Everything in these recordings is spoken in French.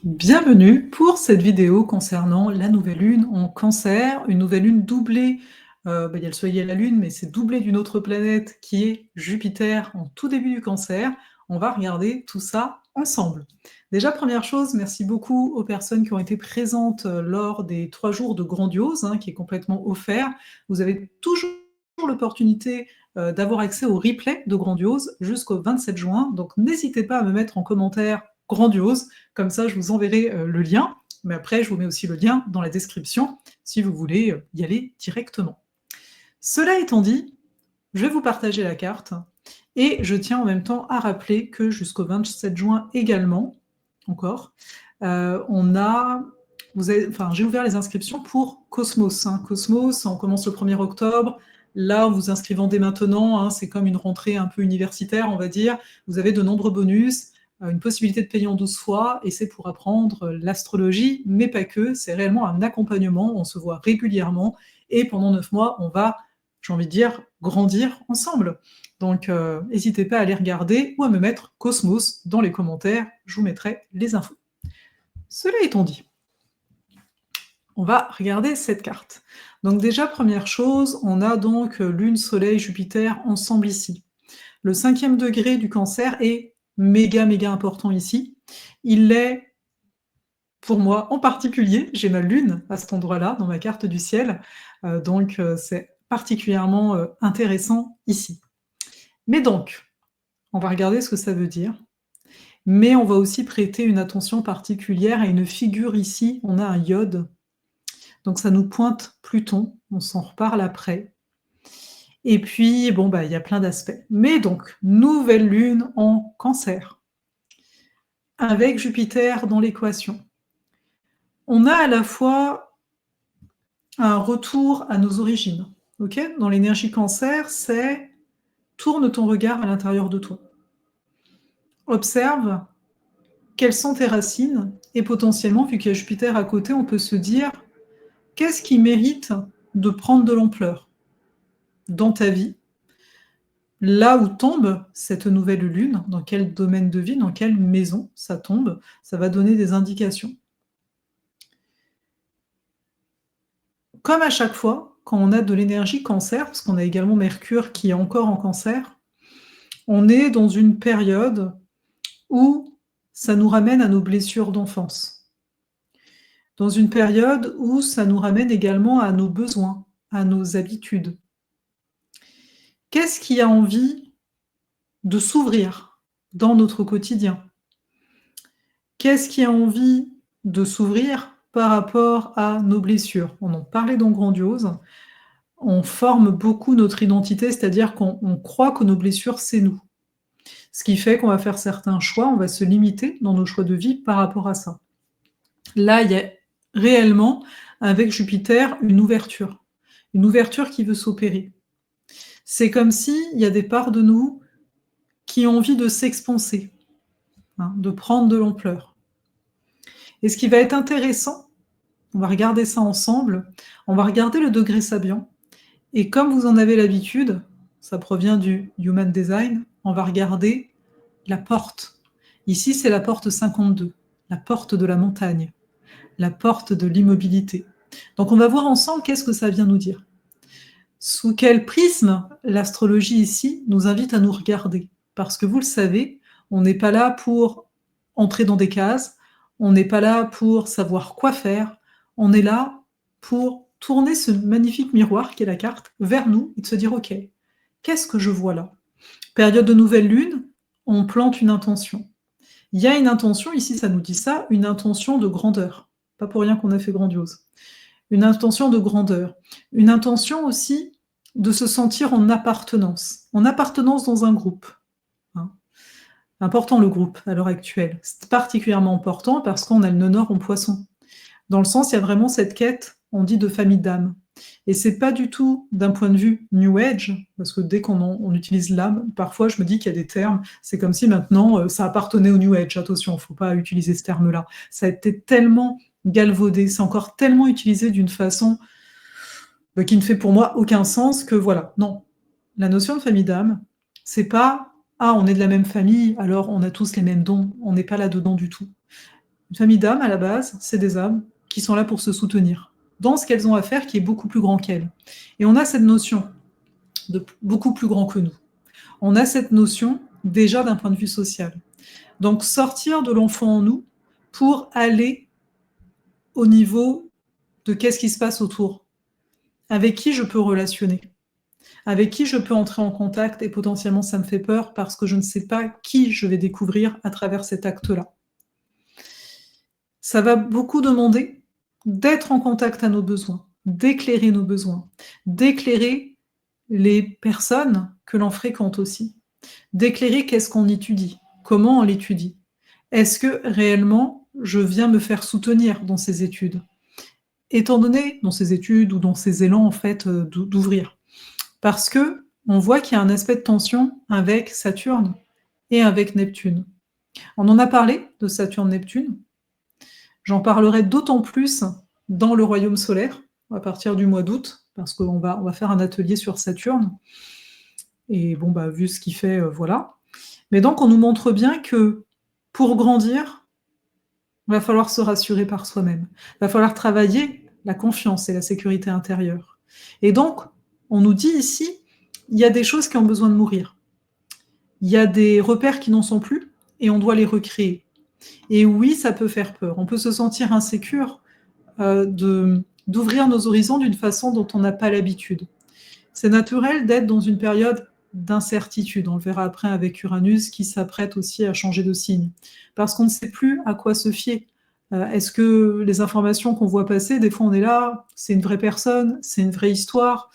Bienvenue pour cette vidéo concernant la nouvelle lune en Cancer, une nouvelle lune doublée, il y a le soleil et la lune, mais c'est doublé d'une autre planète qui est Jupiter en tout début du Cancer. On va regarder tout ça ensemble. Déjà, première chose, merci beaucoup aux personnes qui ont été présentes, lors des 3 jours de Grandiose, hein, qui est complètement offert. Vous avez toujours l'opportunité, d'avoir accès au replay de Grandiose jusqu'au 27 juin, donc n'hésitez pas à me mettre en commentaire Grandiose, comme ça je vous enverrai le lien, mais après je vous mets aussi le lien dans la description si vous voulez y aller directement. Cela étant dit, je vais vous partager la carte et je tiens en même temps à rappeler que jusqu'au 27 juin également, encore, j'ai ouvert les inscriptions pour Cosmos. Hein. Cosmos, on commence le 1er octobre. Là, en vous inscrivant dès maintenant, hein, c'est comme une rentrée un peu universitaire, on va dire. Vous avez de nombreux bonus, une possibilité de payer en 12 fois, et c'est pour apprendre l'astrologie, mais pas que. C'est réellement un accompagnement. On se voit régulièrement, et pendant 9 mois, on va, j'ai envie de dire, grandir ensemble. Donc, n'hésitez pas à aller regarder ou à me mettre Cosmos dans les commentaires. Je vous mettrai les infos. Cela étant dit, on va regarder cette carte. Donc déjà, première chose, on a donc Lune, Soleil, Jupiter ensemble ici. Le 5e degré du Cancer est méga important ici. Il l'est pour moi en particulier. J'ai ma Lune à cet endroit-là, dans ma carte du ciel. Donc c'est particulièrement intéressant ici. Mais donc, on va regarder ce que ça veut dire. Mais on va aussi prêter une attention particulière à une figure ici. On a un iode. Donc ça nous pointe Pluton. On s'en reparle après. Et puis, bon, il y a plein d'aspects. Mais donc, nouvelle lune en Cancer, avec Jupiter dans l'équation. On a à la fois un retour à nos origines. Okay, dans l'énergie Cancer, c'est tourne ton regard à l'intérieur de toi. Observe quelles sont tes racines, et potentiellement, vu qu'il y a Jupiter à côté, on peut se dire qu'est-ce qui mérite de prendre de l'ampleur dans ta vie, là où tombe cette nouvelle lune, dans quel domaine de vie, dans quelle maison ça tombe, ça va donner des indications. Comme à chaque fois, quand on a de l'énergie Cancer, parce qu'on a également Mercure qui est encore en Cancer, on est dans une période où ça nous ramène à nos blessures d'enfance. Dans une période où ça nous ramène également à nos besoins, à nos habitudes. Qu'est-ce qui a envie de s'ouvrir dans notre quotidien? Qu'est-ce qui a envie de s'ouvrir par rapport à nos blessures? On en parlait dans Grandiose. On forme beaucoup notre identité, c'est-à-dire qu'on croit que nos blessures, c'est nous. Ce qui fait qu'on va faire certains choix, on va se limiter dans nos choix de vie par rapport à ça. Là, il y a réellement, avec Jupiter, une ouverture qui veut s'opérer. C'est comme s'il y a des parts de nous qui ont envie de s'expanser, hein, de prendre de l'ampleur. Et ce qui va être intéressant, on va regarder ça ensemble, on va regarder le degré Sabian, et comme vous en avez l'habitude, ça provient du Human Design, on va regarder la porte. Ici, c'est la porte 52, la porte de la montagne, la porte de l'immobilité. Donc on va voir ensemble qu'est-ce que ça vient nous dire. Sous quel prisme l'astrologie ici nous invite à nous regarder? Parce que vous le savez, on n'est pas là pour entrer dans des cases, on n'est pas là pour savoir quoi faire, on est là pour tourner ce magnifique miroir qui est la carte vers nous et de se dire ok, qu'est-ce que je vois là? Période de nouvelle lune, on plante une intention. Il y a une intention, ici ça nous dit ça, une intention de grandeur. Pas pour rien qu'on a fait Grandiose. Une intention de grandeur. Une intention aussi de se sentir en appartenance dans un groupe. Hein. Important le groupe à l'heure actuelle. C'est particulièrement important parce qu'on a le nœud nord en poisson. Dans le sens, il y a vraiment cette quête, on dit de famille d'âme. Et c'est pas du tout d'un point de vue New Age, parce que dès qu'on utilise l'âme, parfois je me dis qu'il y a des termes, c'est comme si maintenant ça appartenait au New Age. Attention, il ne faut pas utiliser ce terme-là. Ça a été tellement galvaudé, c'est encore tellement utilisé d'une façon qui ne fait pour moi aucun sens que voilà. Non, la notion de famille d'âme, c'est pas « Ah, on est de la même famille, alors on a tous les mêmes dons », on n'est pas là-dedans du tout. Une famille d'âmes, à la base, c'est des âmes qui sont là pour se soutenir dans ce qu'elles ont à faire qui est beaucoup plus grand qu'elles. Et on a cette notion de beaucoup plus grand que nous. On a cette notion déjà d'un point de vue social. Donc sortir de l'enfant en nous pour aller au niveau de qu'est-ce qui se passe autour, avec qui je peux relationner, avec qui je peux entrer en contact et potentiellement ça me fait peur parce que je ne sais pas qui je vais découvrir à travers cet acte-là. Ça va beaucoup demander d'être en contact à nos besoins, d'éclairer les personnes que l'on fréquente aussi, d'éclairer qu'est-ce qu'on étudie, comment on l'étudie. Est-ce que réellement je viens me faire soutenir dans ces études? Étant donné dans ces études ou dans ces élans en fait d'ouvrir. Parce que on voit qu'il y a un aspect de tension avec Saturne et avec Neptune. On en a parlé de Saturne-Neptune. J'en parlerai d'autant plus dans le royaume solaire à partir du mois d'août, parce qu'on va faire un atelier sur Saturne. Et bon, bah, vu ce qu'il fait, voilà. Mais donc, on nous montre bien que pour grandir, il va falloir se rassurer par soi-même. Il va falloir travailler la confiance et la sécurité intérieure. Et donc, on nous dit ici, il y a des choses qui ont besoin de mourir. Il y a des repères qui n'en sont plus et on doit les recréer. Et oui, ça peut faire peur. On peut se sentir insécure d'ouvrir nos horizons d'une façon dont on n'a pas l'habitude. C'est naturel d'être dans une période d'incertitude. On le verra après avec Uranus qui s'apprête aussi à changer de signe. Parce qu'on ne sait plus à quoi se fier. Est-ce que les informations qu'on voit passer, des fois on est là, c'est une vraie personne, c'est une vraie histoire.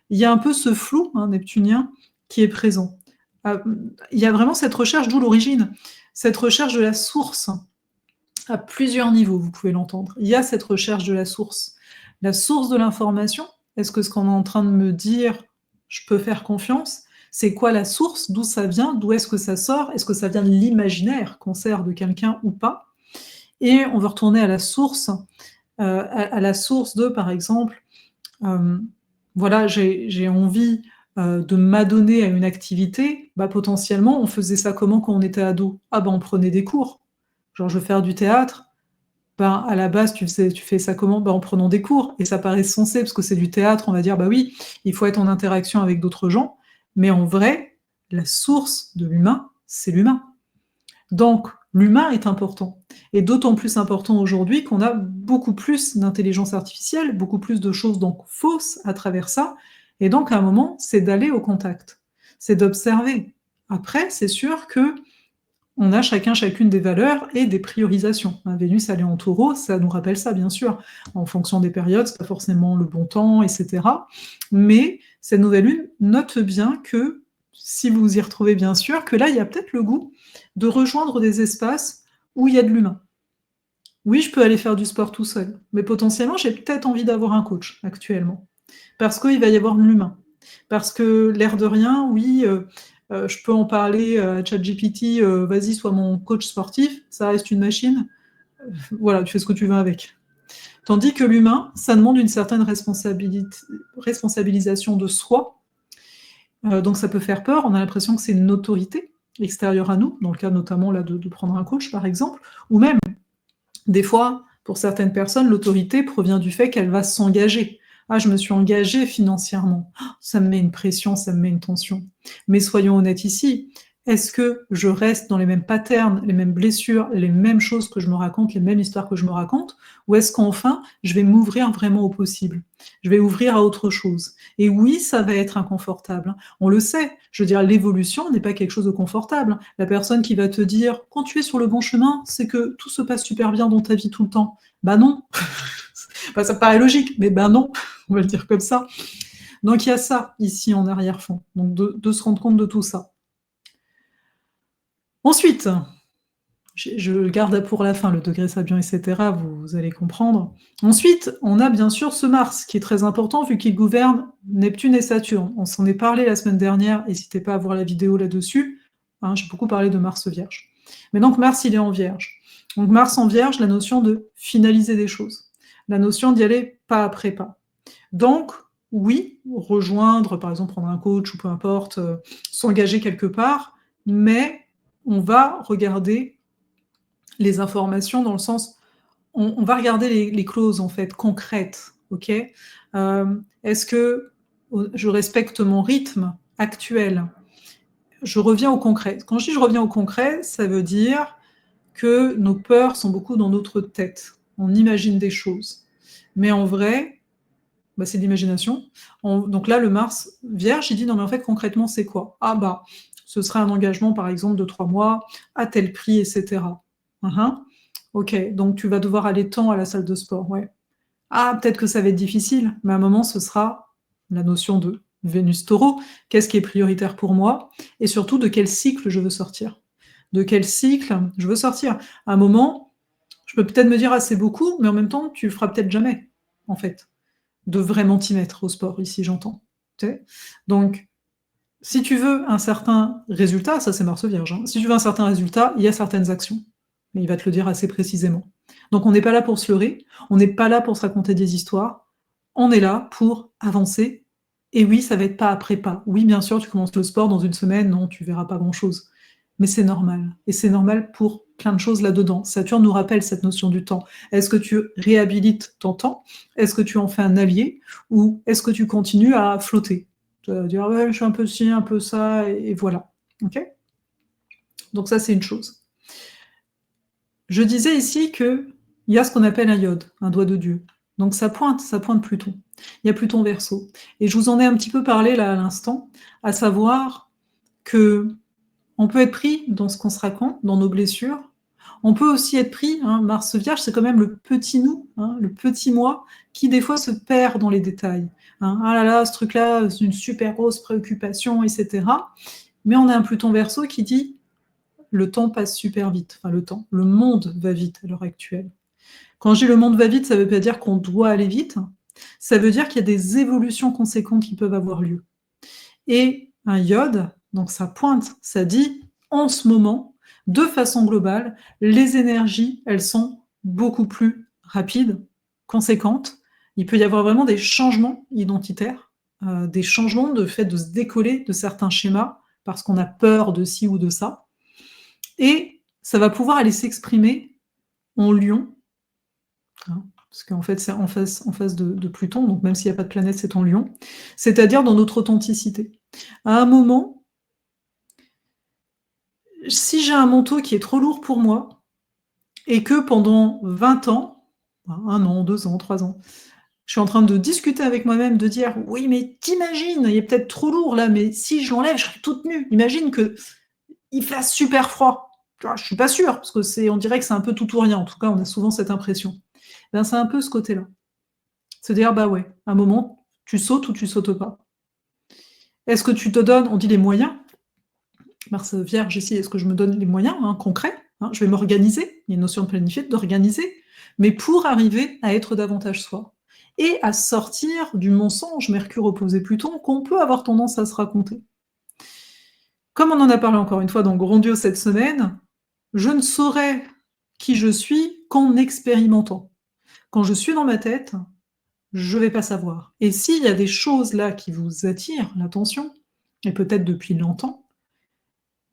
Il y a un peu ce flou neptunien qui est présent. Il y a vraiment cette recherche, d'où l'origine, cette recherche de la source à plusieurs niveaux, vous pouvez l'entendre. Il y a cette recherche de la source de l'information. Est-ce que ce qu'on est en train de me dire, je peux faire confiance? C'est quoi la source? D'où ça vient? D'où est-ce que ça sort? Est-ce que ça vient de l'imaginaire qu'on sert de quelqu'un ou pas? Et on veut retourner à la source, à la source de, par exemple, voilà, j'ai envie de m'adonner à une activité, bah, potentiellement, on faisait ça comment quand on était ado? Ah ben, on prenait des cours. Genre, je veux faire du théâtre, ben, à la base, tu fais ça comment? Ben, en prenant des cours. Et ça paraît sensé, parce que c'est du théâtre, on va dire, bah oui, il faut être en interaction avec d'autres gens. Mais en vrai, la source de l'humain, c'est l'humain. Donc, l'humain est important. Et d'autant plus important aujourd'hui qu'on a beaucoup plus d'intelligence artificielle, beaucoup plus de choses donc fausses à travers ça. Et donc, à un moment, c'est d'aller au contact. C'est d'observer. Après, c'est sûr que on a chacune des valeurs et des priorisations. Vénus, elle est en taureau, ça nous rappelle ça, bien sûr. En fonction des périodes, c'est pas forcément le bon temps, etc. Mais cette nouvelle lune note bien que, si vous vous y retrouvez bien sûr, que là, il y a peut-être le goût de rejoindre des espaces où il y a de l'humain. Oui, je peux aller faire du sport tout seul, mais potentiellement, j'ai peut-être envie d'avoir un coach actuellement. Parce qu'il va y avoir de l'humain. Parce que, l'air de rien, oui, je peux en parler à ChatGPT, vas-y, sois mon coach sportif, ça reste une machine. Voilà, tu fais ce que tu veux avec. Tandis que l'humain, ça demande une certaine responsabilisation de soi. Donc ça peut faire peur, on a l'impression que c'est une autorité extérieure à nous, dans le cas notamment là, de prendre un coach par exemple, ou même, des fois, pour certaines personnes, l'autorité provient du fait qu'elle va s'engager. Ah, je me suis engagée financièrement. Ça me met une pression, ça me met une tension. Mais soyons honnêtes ici, est-ce que je reste dans les mêmes patterns, les mêmes blessures, les mêmes choses que je me raconte, les mêmes histoires que je me raconte, ou est-ce qu'enfin, je vais m'ouvrir vraiment au possible? Je vais ouvrir à autre chose. Et oui, ça va être inconfortable. On le sait. Je veux dire, l'évolution n'est pas quelque chose de confortable. La personne qui va te dire, quand tu es sur le bon chemin, c'est que tout se passe super bien dans ta vie tout le temps. Bah non. Enfin, ça paraît logique, mais ben non, on va le dire comme ça. Donc il y a ça ici en arrière-fond, donc de se rendre compte de tout ça. Ensuite, je garde pour la fin le degré Sabian, etc., vous allez comprendre. Ensuite, on a bien sûr ce Mars, qui est très important vu qu'il gouverne Neptune et Saturne. On s'en est parlé la semaine dernière, n'hésitez pas à voir la vidéo là-dessus. J'ai beaucoup parlé de Mars Vierge. Mais donc Mars, il est en Vierge. Donc Mars en Vierge, la notion de finaliser des choses, la notion d'y aller pas après pas. Donc, oui, rejoindre, par exemple, prendre un coach ou peu importe, s'engager quelque part, mais on va regarder les informations dans le sens on va regarder les clauses en fait concrètes, OK? Est-ce que, je respecte mon rythme actuel? Je reviens au concret. Quand je dis: «Je reviens au concret», ça veut dire que nos peurs sont beaucoup dans notre tête. On imagine des choses. Mais en vrai, bah, c'est de l'imagination. Donc là, le Mars Vierge, il dit: «Non mais en fait concrètement c'est quoi? Ah bah, ce serait un engagement par exemple de 3 mois, à tel prix et cetera». Hein, hein. OK, donc tu vas devoir aller tant à la salle de sport, ouais. Ah, peut-être que ça va être difficile, mais à un moment, ce sera la notion de Vénus-Taureau. Qu'est-ce qui est prioritaire pour moi? Et surtout, de quel cycle je veux sortir? De quel cycle je veux sortir? À un moment, je peux peut-être me dire: «Ah, c'est beaucoup», mais en même temps, tu le feras peut-être jamais, en fait, de vraiment t'y mettre au sport, ici, j'entends. Tu sais? Donc, si tu veux un certain résultat, ça c'est Mars Vierge, hein, si tu veux un certain résultat, il y a certaines actions. Et il va te le dire assez précisément. Donc on n'est pas là pour se leurrer, on n'est pas là pour se raconter des histoires, on est là pour avancer. Et oui, ça va être pas après pas. Oui, bien sûr, tu commences le sport dans une semaine, non, tu verras pas grand-chose. Mais c'est normal. Et c'est normal pour plein de choses là-dedans. Saturne nous rappelle cette notion du temps. Est-ce que tu réhabilites ton temps? Est-ce que tu en fais un allié? Ou est-ce que tu continues à flotter? Tu vas dire: «Ouais, je suis un peu ci, un peu ça» et voilà. OK? Donc ça, c'est une chose. Je disais ici qu'il y a ce qu'on appelle un iode, un doigt de Dieu. Donc ça pointe Pluton. Il y a Pluton Verseau. Et je vous en ai un petit peu parlé là à l'instant, à savoir que on peut être pris dans ce qu'on se raconte, dans nos blessures. On peut aussi être pris, hein, Mars Vierge, c'est quand même le petit nous, hein, le petit moi, qui des fois se perd dans les détails. Hein. Ah là là, ce truc-là, c'est une super grosse préoccupation, etc. Mais on a un Pluton Verseau qui dit le temps passe super vite. Enfin, le monde va vite à l'heure actuelle. Quand je dis le monde va vite, ça ne veut pas dire qu'on doit aller vite. Ça veut dire qu'il y a des évolutions conséquentes qui peuvent avoir lieu. Et un iode, donc ça pointe, ça dit en ce moment, de façon globale, les énergies, elles sont beaucoup plus rapides, conséquentes. Il peut y avoir vraiment des changements identitaires, des changements de fait de se décoller de certains schémas parce qu'on a peur de ci ou de ça. Et ça va pouvoir aller s'exprimer en lion, hein, parce qu'en fait c'est en face de Pluton, donc même s'il n'y a pas de planète, c'est en lion, c'est-à-dire dans notre authenticité. À un moment, si j'ai un manteau qui est trop lourd pour moi, et que pendant 20 ans, 1 an, 2 ans, 3 ans, je suis en train de discuter avec moi-même, de dire: «Oui, mais t'imagines, il est peut-être trop lourd là, mais si je l'enlève, je serai toute nue. Imagine qu'il fasse super froid». Tu vois? Je suis pas sûre, parce que on dirait que c'est un peu tout ou rien. En tout cas, on a souvent cette impression. Ben, c'est un peu ce côté-là. Se dire: «Bah ouais, à un moment, tu sautes ou tu sautes pas». Est-ce que tu te donnes, on dit les moyens, Mars Vierge ici, est-ce que je me donne les moyens, hein, concrets, hein, je vais m'organiser, il y a une notion de planifier, d'organiser, mais pour arriver à être davantage soi et à sortir du mensonge Mercure opposé Pluton qu'on peut avoir tendance à se raconter. Comme on en a parlé encore une fois dans Grandiose cette semaine, je ne saurais qui je suis qu'en expérimentant. Quand je suis dans ma tête, je vais pas savoir. Et s'il y a des choses là qui vous attirent l'attention, et peut-être depuis longtemps,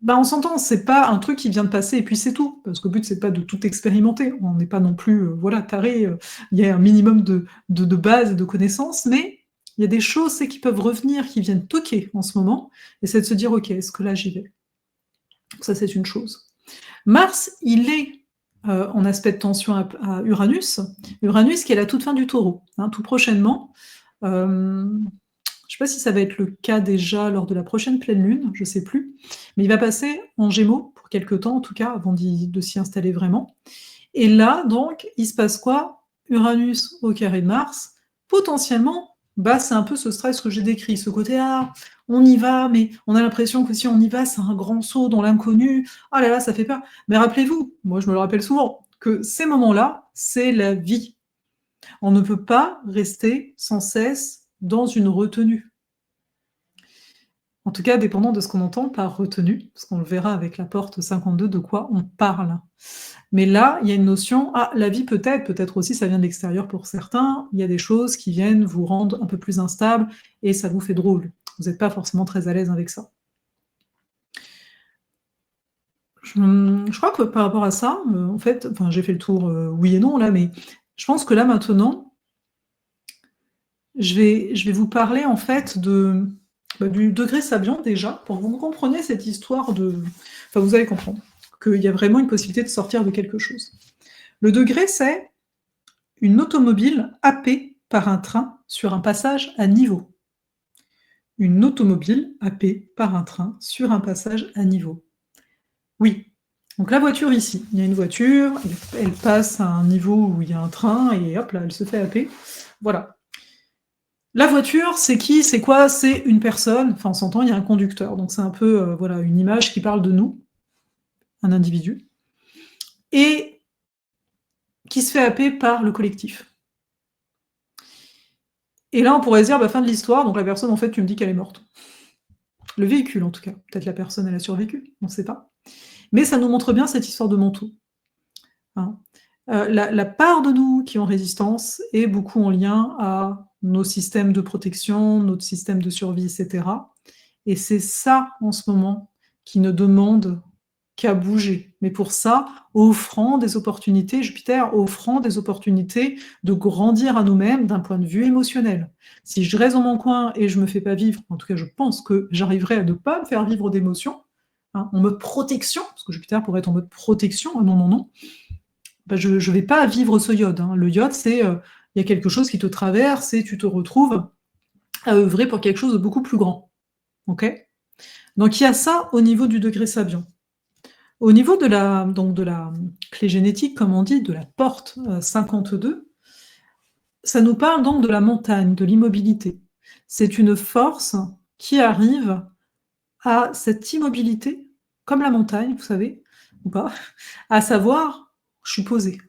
bah, on s'entend, c'est pas un truc qui vient de passer et puis c'est tout. Parce que le but, c'est pas de tout expérimenter. On n'est pas non plus, voilà, taré, il y a un minimum de base et de connaissances, mais il y a des choses, c'est qui peuvent revenir, qui viennent toquer en ce moment, et c'est de se dire: «OK, est-ce que là, j'y vais?» Ça, c'est une chose. Mars, il est, en aspect de tension à Uranus. Uranus qui est à la toute fin du Taureau, hein, tout prochainement. Je ne sais pas si ça va être le cas déjà lors de la prochaine pleine lune, je ne sais plus, mais il va passer en Gémeaux pour quelque temps, en tout cas, avant de s'y installer vraiment. Et là, donc, il se passe quoi? Uranus au carré de Mars, potentiellement, bah, c'est un peu ce stress que j'ai décrit, ce côté ah, on y va, mais on a l'impression que si on y va, c'est un grand saut dans l'inconnu. Ah là là, ça fait peur. Mais rappelez-vous, moi je me le rappelle souvent, que ces moments-là, c'est la vie. On ne peut pas rester sans cesse dans une retenue. En tout cas, dépendant de ce qu'on entend par retenue, parce qu'on le verra avec la porte 52, de quoi on parle. Mais là, il y a une notion, ah, la vie peut-être aussi ça vient de l'extérieur pour certains, il y a des choses qui viennent vous rendre un peu plus instable et ça vous fait drôle. Vous n'êtes pas forcément très à l'aise avec ça. Je crois que par rapport à ça, en fait, enfin, j'ai fait le tour, oui et non là, mais je pense que là, maintenant, je vais vous parler, en fait, du degré sabian déjà, pour que vous compreniez cette histoire de enfin, vous allez comprendre qu'il y a vraiment une possibilité de sortir de quelque chose. Le degré, c'est une automobile happée par un train sur un passage à niveau. Une automobile happée par un train sur un passage à niveau. Oui. Donc la voiture ici, il y a une voiture, elle passe à un niveau où il y a un train et hop là, elle se fait happer. Voilà. La voiture, c'est qui? C'est quoi? C'est une personne, enfin on s'entend, il y a un conducteur. Donc c'est un peu voilà, une image qui parle de nous, un individu, et qui se fait happer par le collectif. Et là, on pourrait se dire, bah, fin de l'histoire, donc la personne, en fait, tu me dis qu'elle est morte. Le véhicule, en tout cas. Peut-être la personne, elle a survécu, on ne sait pas. Mais ça nous montre bien cette histoire de manteau. Hein. La part de nous qui ont résistance est beaucoup en lien à nos systèmes de protection, notre système de survie, etc. Et c'est ça, en ce moment, qui ne demande qu'à bouger. Mais pour ça, offrant des opportunités, Jupiter offrant des opportunités de grandir à nous-mêmes d'un point de vue émotionnel. Si je reste dans mon coin et je me fais pas vivre, en tout cas je pense que j'arriverai à ne pas me faire vivre d'émotions, hein, en mode protection, parce que Jupiter pourrait être en mode protection, ah non, non, non, ben je ne vais pas vivre ce iode. Hein. Le iode, c'est il y a quelque chose qui te traverse et tu te retrouves à œuvrer pour quelque chose de beaucoup plus grand. Ok. Donc il y a ça au niveau du degré sabian. Au niveau de la clé génétique, comme on dit, de la porte 52, ça nous parle donc de la montagne, de l'immobilité. C'est une force qui arrive à cette immobilité, comme la montagne, vous savez, ou pas, à savoir, je suis posé.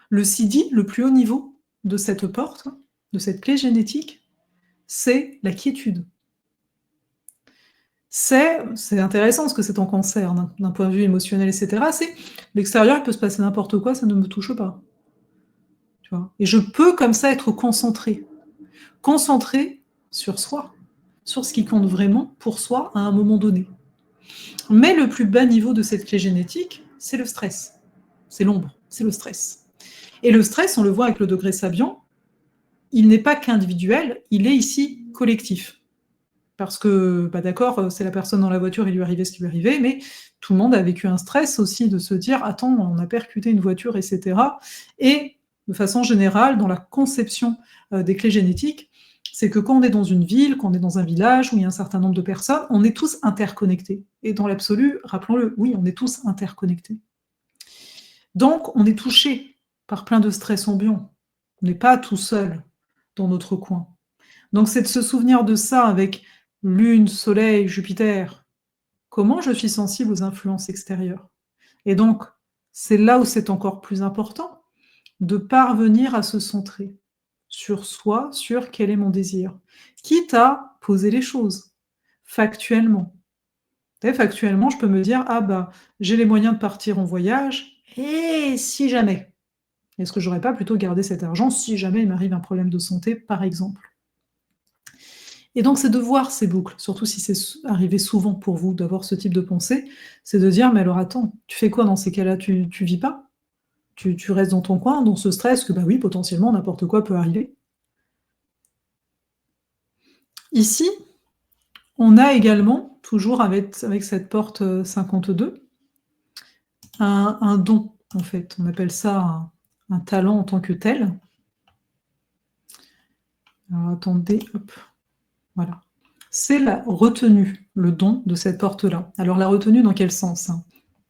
Le sidi, le plus haut niveau de cette porte, de cette clé génétique, c'est la quiétude. C'est intéressant parce que c'est en cancer, d'un point de vue émotionnel, etc. C'est l'extérieur, il peut se passer n'importe quoi, ça ne me touche pas. Tu vois. Et je peux comme ça être concentré sur soi, sur ce qui compte vraiment pour soi à un moment donné. Mais le plus bas niveau de cette clé génétique, c'est le stress. C'est l'ombre, c'est le stress. Et le stress, on le voit avec le degré sabian, il n'est pas qu'individuel, il est ici collectif. Parce que, bah d'accord, c'est la personne dans la voiture, il lui arrivait ce qui lui arrivait, mais tout le monde a vécu un stress aussi de se dire, attends, on a percuté une voiture, etc. Et de façon générale, dans la conception des clés génétiques, c'est que quand on est dans une ville, quand on est dans un village où il y a un certain nombre de personnes, on est tous interconnectés. Et dans l'absolu, rappelons-le, oui, on est tous interconnectés. Donc, on est touché par plein de stress ambiants. On n'est pas tout seul dans notre coin. Donc, c'est de se souvenir de ça avec Lune, Soleil, Jupiter. Comment je suis sensible aux influences extérieures? Et donc, c'est là où c'est encore plus important de parvenir à se centrer sur soi, sur quel est mon désir, quitte à poser les choses factuellement. Factuellement, je peux me dire, ah bah, j'ai les moyens de partir en voyage, et si jamais? Est-ce que j'aurais pas plutôt gardé cet argent si jamais il m'arrive un problème de santé, par exemple? Et donc, c'est de voir ces boucles, surtout si c'est arrivé souvent pour vous d'avoir ce type de pensée, c'est de dire, mais alors attends, tu fais quoi dans ces cas-là? Tu vis pas? Tu restes dans ton coin, dans ce stress que, bah oui, potentiellement, n'importe quoi peut arriver. Ici, on a également, toujours avec cette porte 52, un don, en fait. On appelle ça un talent en tant que tel. Alors, attendez, hop, voilà. C'est la retenue, le don de cette porte-là. Alors, la retenue, dans quel sens?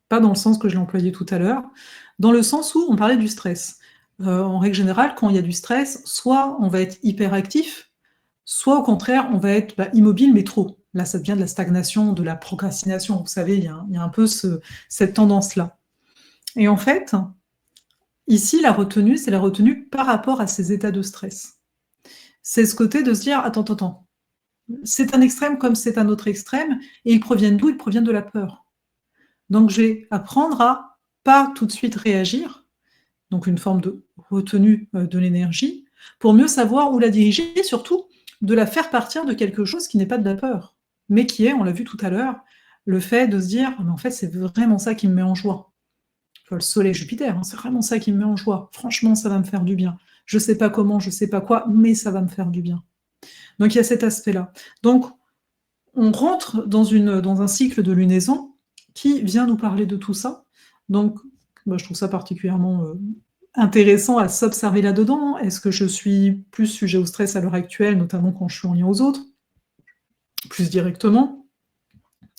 Pas dans le sens que je l'ai employé tout à l'heure, dans le sens où on parlait du stress. En règle générale, quand il y a du stress, soit on va être hyperactif, soit au contraire, on va être immobile, mais trop. Là, ça devient de la stagnation, de la procrastination. Vous savez, il y a un peu cette tendance-là. Et en fait, ici, la retenue, c'est la retenue par rapport à ces états de stress. C'est ce côté de se dire, attends, c'est un extrême comme c'est un autre extrême, et ils proviennent d'où? Ils proviennent de la peur. Donc, je vais apprendre à pas tout de suite réagir, donc une forme de retenue de l'énergie, pour mieux savoir où la diriger, et surtout de la faire partir de quelque chose qui n'est pas de la peur, mais qui est, on l'a vu tout à l'heure, le fait de se dire: «Ah mais en fait, c'est vraiment ça qui me met en joie». Tu vois, le soleil Jupiter, hein, c'est vraiment ça qui me met en joie. Franchement, ça va me faire du bien. Je sais pas comment, je sais pas quoi, mais ça va me faire du bien. Donc il y a cet aspect-là. Donc on rentre dans un cycle de lunaison qui vient nous parler de tout ça. Donc, moi, je trouve ça particulièrement, intéressant à s'observer là-dedans. Est-ce que je suis plus sujet au stress à l'heure actuelle, notamment quand je suis en lien aux autres, plus directement?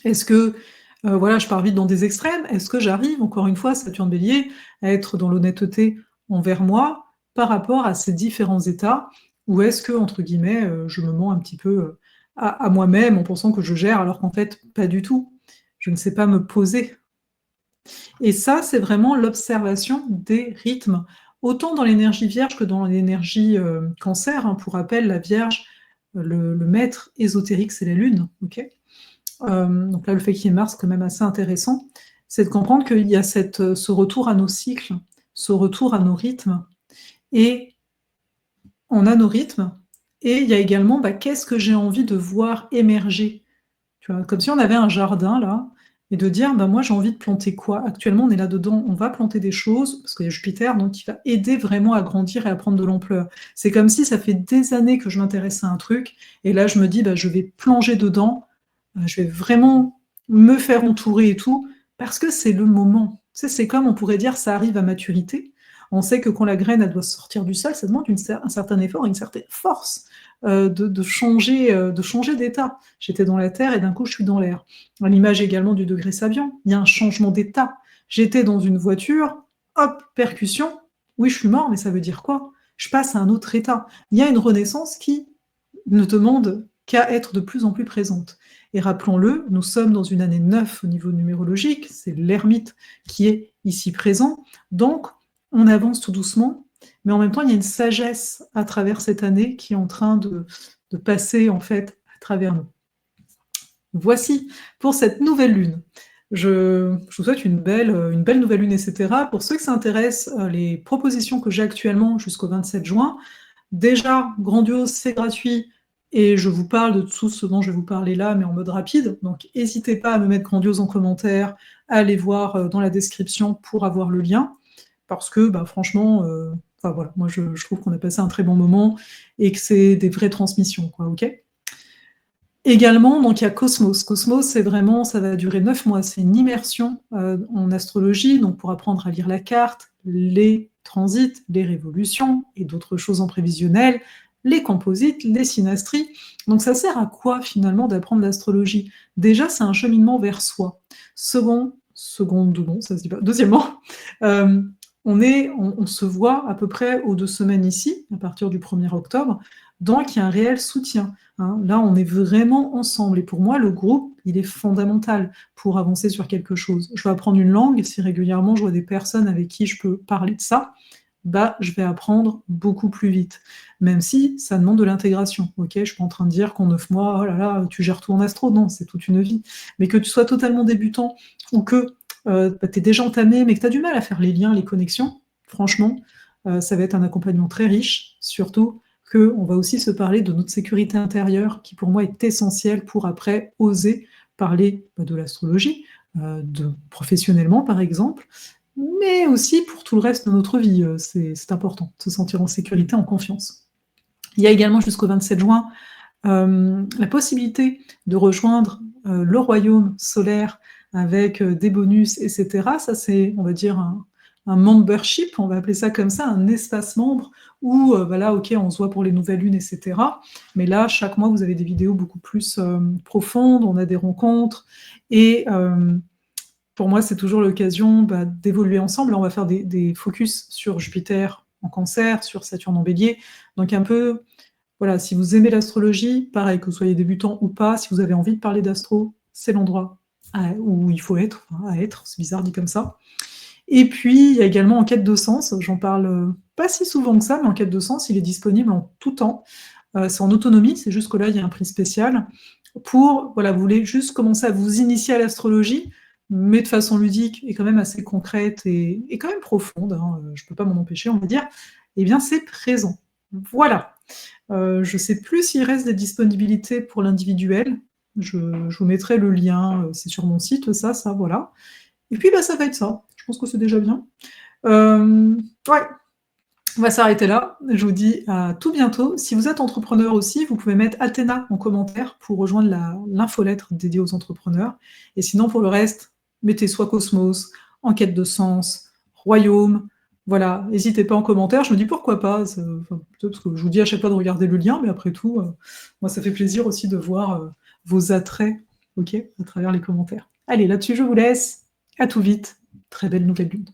Est-ce que, voilà, je pars vite dans des extrêmes? Est-ce que j'arrive, encore une fois, Saturne Bélier, à être dans l'honnêteté envers moi par rapport à ces différents états? Ou est-ce que, entre guillemets, je me mens un petit peu, à moi-même en pensant que je gère alors qu'en fait pas du tout. Je ne sais pas me poser. Et ça, c'est vraiment l'observation des rythmes, autant dans l'énergie Vierge que dans l'énergie, Cancer, hein. Pour rappel, la Vierge, le maître ésotérique, c'est la Lune, OK? Donc là, le fait qu'il y ait Mars, quand même assez intéressant, c'est de comprendre qu'il y a ce retour à nos cycles, ce retour à nos rythmes et on a nos rythmes et il y a également, bah, qu'est-ce que j'ai envie de voir émerger? Tu vois? Comme si on avait un jardin là et de dire: «Bah, moi j'ai envie de planter quoi?» Actuellement, on est là-dedans, on va planter des choses parce qu'il y a Jupiter donc il va aider vraiment à grandir et à prendre de l'ampleur. C'est comme si ça fait des années que je m'intéresse à un truc et là je me dis: «Bah, je vais plonger dedans, je vais vraiment me faire entourer et tout», parce que c'est le moment. Tu sais, c'est comme on pourrait dire ça arrive à maturité. On sait que quand la graine, elle doit sortir du sol, ça demande un certain effort, une certaine force, de changer d'état. J'étais dans la terre et d'un coup je suis dans l'air. À l'image également du degré Sabian, il y a un changement d'état. J'étais dans une voiture, hop, percussion, oui je suis mort, mais ça veut dire quoi? Je passe à un autre état. Il y a une renaissance qui ne demande qu'à être de plus en plus présente. Et rappelons-le, nous sommes dans une année 9 au niveau numérologique, c'est l'ermite qui est ici présent, donc on avance tout doucement, mais en même temps, il y a une sagesse à travers cette année qui est en train de passer en fait à travers nous. Voici pour cette nouvelle lune. Je vous souhaite une belle nouvelle lune, et cetera. Pour ceux que ça intéresse, les propositions que j'ai actuellement jusqu'au 27 juin, déjà, Grandiose, c'est gratuit et je vous parle de tout ce dont je vais vous parler là, mais en mode rapide. Donc n'hésitez pas à me mettre Grandiose en commentaire, à aller voir, dans la description pour avoir le lien. Parce que, bah, franchement, enfin voilà, moi je trouve qu'on a passé un très bon moment et que c'est des vraies transmissions, quoi, OK? Également, donc il y a Cosmos. Cosmos, c'est vraiment ça va durer 9 mois. C'est une immersion, en astrologie, donc pour apprendre à lire la carte, les transits, les révolutions et d'autres choses en prévisionnel, les composites, les synastries. Donc ça sert à quoi finalement d'apprendre l'astrologie? Déjà, c'est un cheminement vers soi. Seconde non, ça se dit pas. Deuxièmement, hem, on se voit à peu près aux 2 semaines ici, à partir du 1er octobre, donc il y a un réel soutien. Hein, là, on est vraiment ensemble et pour moi, le groupe, il est fondamental pour avancer sur quelque chose. Je veux apprendre une langue, si régulièrement je vois des personnes avec qui je peux parler de ça, bah, je vais apprendre beaucoup plus vite. Même si ça demande de l'intégration, OK? Je suis pas en train de dire qu'en 9 mois, oh là là, tu gères tout en astro, non, c'est toute une vie. Mais que tu sois totalement débutant ou que, bah, tu es déjà entamé, mais que tu as du mal à faire les liens, les connexions, franchement, ça va être un accompagnement très riche, surtout qu'on va aussi se parler de notre sécurité intérieure qui pour moi est essentielle pour après oser parler, bah, de l'astrologie, de professionnellement par exemple, mais aussi pour tout le reste de notre vie, c'est important de se sentir en sécurité, en confiance. Il y a également jusqu'au 27 juin, la possibilité de rejoindre, le royaume solaire avec, des bonus et cetera. Ça, c'est, on va dire, un membership, on va appeler ça comme ça, un espace membre où, voilà, OK, on se voit pour les nouvelles lunes et cetera. Mais là, chaque mois, vous avez des vidéos beaucoup plus, profondes, on a des rencontres et pour moi, c'est toujours l'occasion, bah, d'évoluer ensemble. Là, on va faire des focus sur Jupiter en Cancer, sur Saturne en Bélier, donc un peu voilà, si vous aimez l'astrologie, pareil, que vous soyez débutant ou pas, si vous avez envie de parler d'astro, c'est l'endroit où il faut être, enfin, à être, c'est bizarre dit comme ça. Et puis, il y a également En quête de sens, j'en parle, pas si souvent que ça, mais En quête de sens, il est disponible en tout temps. C'est en autonomie, c'est juste que là, il y a un prix spécial pour, voilà, vous voulez juste commencer à vous initier à l'astrologie, mais de façon ludique et quand même assez concrète et quand même profonde, hein, je peux pas m'en empêcher, on va dire, eh bien, c'est présent. Voilà. Je sais plus s'il reste des disponibilités pour l'individuel. Je vous mettrai le lien, c'est sur mon site, ça, voilà. Et puis, bah, ça va être ça. Je pense que c'est déjà bien. Ouais, on va s'arrêter là. Je vous dis à tout bientôt. Si vous êtes entrepreneur aussi, vous pouvez mettre Athéna en commentaire pour rejoindre l'infolettre dédiée aux entrepreneurs. Et sinon, pour le reste, mettez soit Cosmos, Enquête de sens, Royaume. Voilà, n'hésitez pas en commentaire. Je me dis pourquoi pas. Enfin, parce que je vous dis à chaque fois de regarder le lien, mais après tout, moi, ça fait plaisir aussi de voir vos attraits, ok, à travers les commentaires. Allez, là-dessus, je vous laisse. À tout vite. Très belle nouvelle lune.